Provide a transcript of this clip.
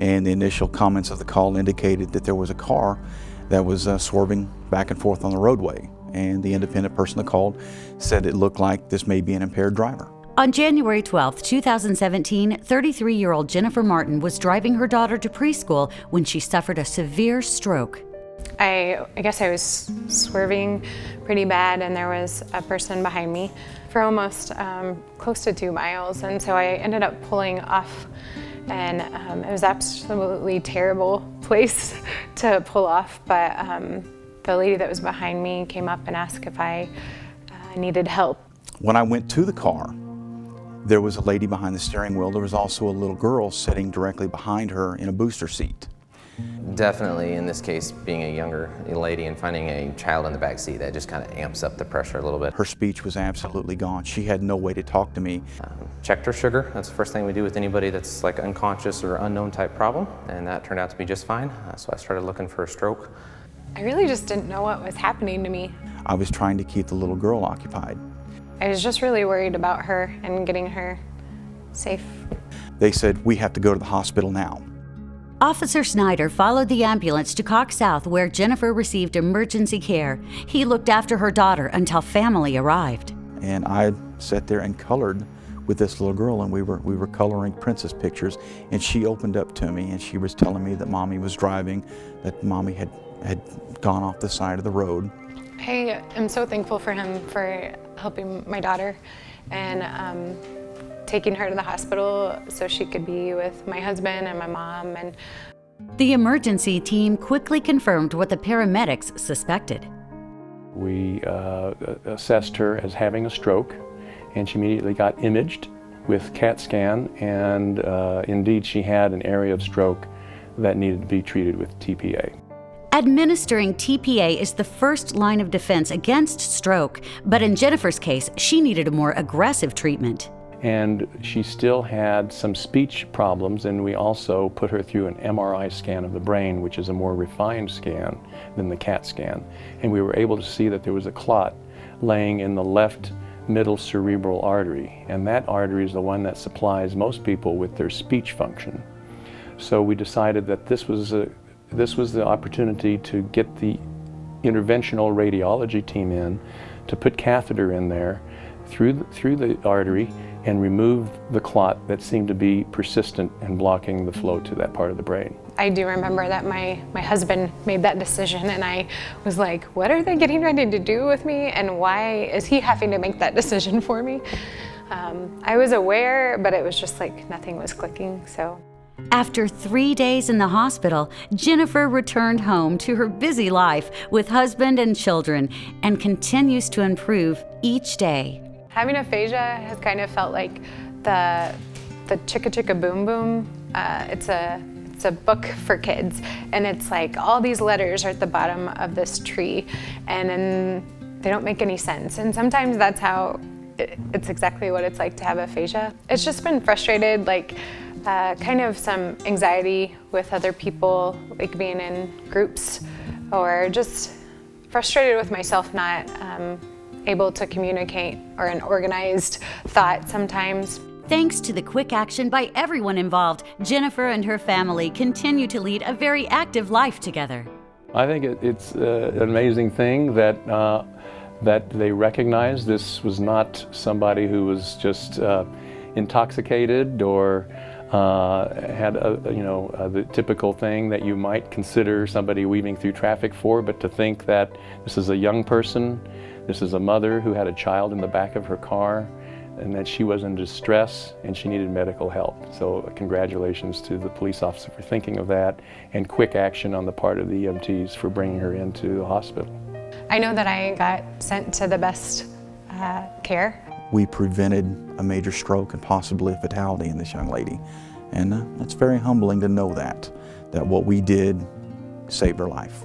and the initial comments of the call indicated that there was a car that was swerving back and forth on the roadway, and the independent person that called said it looked like this may be an impaired driver. On January 12, 2017, 33-year-old Jennifer Martin was driving her daughter to preschool when she suffered a severe stroke. I guess I was swerving pretty bad, and there was a person behind me for almost close to 2 miles, and so I ended up pulling off, and it was absolutely terrible place to pull off, but the lady that was behind me came up and asked if I needed help. When I went to the car, there was a lady behind the steering wheel. There was also a little girl sitting directly behind her in a booster seat. Definitely, in this case, being a younger lady and finding a child in the back seat, that just kind of amps up the pressure a little bit. Her speech was absolutely gone. She had no way to talk to me. Checked her sugar. That's the first thing we do with anybody that's like unconscious or unknown type problem, and that turned out to be just fine. So I started looking for a stroke. I really just didn't know what was happening to me. I was trying to keep the little girl occupied. I was just really worried about her and getting her safe. They said, "We have to go to the hospital now." Officer Snyder followed the ambulance to CoxHealth, where Jennifer received emergency care. He looked after her daughter until family arrived. And I sat there and colored with this little girl, and we were coloring princess pictures, and she opened up to me and she was telling me that Mommy was driving, that Mommy had gone off the side of the road. I am so thankful for him for helping my daughter and taking her to the hospital so she could be with my husband and my mom. And the emergency team quickly confirmed what the paramedics suspected. We assessed her as having a stroke, and she immediately got imaged with CAT scan, and indeed she had an area of stroke that needed to be treated with TPA. Administering TPA is the first line of defense against stroke, but in Jennifer's case, she needed a more aggressive treatment. And she still had some speech problems, and we also put her through an MRI scan of the brain, which is a more refined scan than the CAT scan. And we were able to see that there was a clot laying in the left middle cerebral artery, and that artery is the one that supplies most people with their speech function. So we decided that this was the opportunity to get the interventional radiology team in, to put catheter in there through the artery and remove the clot that seemed to be persistent and blocking the flow to that part of the brain. I do remember that my husband made that decision, and I was like, what are they getting ready to do with me, and why is he having to make that decision for me? I was aware, but it was just like nothing was clicking. So after 3 days in the hospital, Jennifer returned home to her busy life with husband and children and continues to improve each day. Having aphasia has kind of felt like the Chicka Chicka Boom Boom. It's a book for kids, and it's like all these letters are at the bottom of this tree, and then they don't make any sense. And sometimes that's how it's exactly what it's like to have aphasia. It's just been frustrated, like kind of some anxiety with other people, like being in groups, or just frustrated with myself not able to communicate, or an organized thought sometimes. Thanks to the quick action by everyone involved, Jennifer and her family continue to lead a very active life together. I think it's an amazing thing that they recognize this was not somebody who was just intoxicated or had the typical thing that you might consider somebody weaving through traffic for, but to think that this is a young person, this is a mother who had a child in the back of her car, and that she was in distress and she needed medical help. So congratulations to the police officer for thinking of that, and quick action on the part of the EMTs for bringing her into the hospital. I know that I got sent to the best care. We prevented a major stroke and possibly a fatality in this young lady. And it's very humbling to know that what we did saved her life.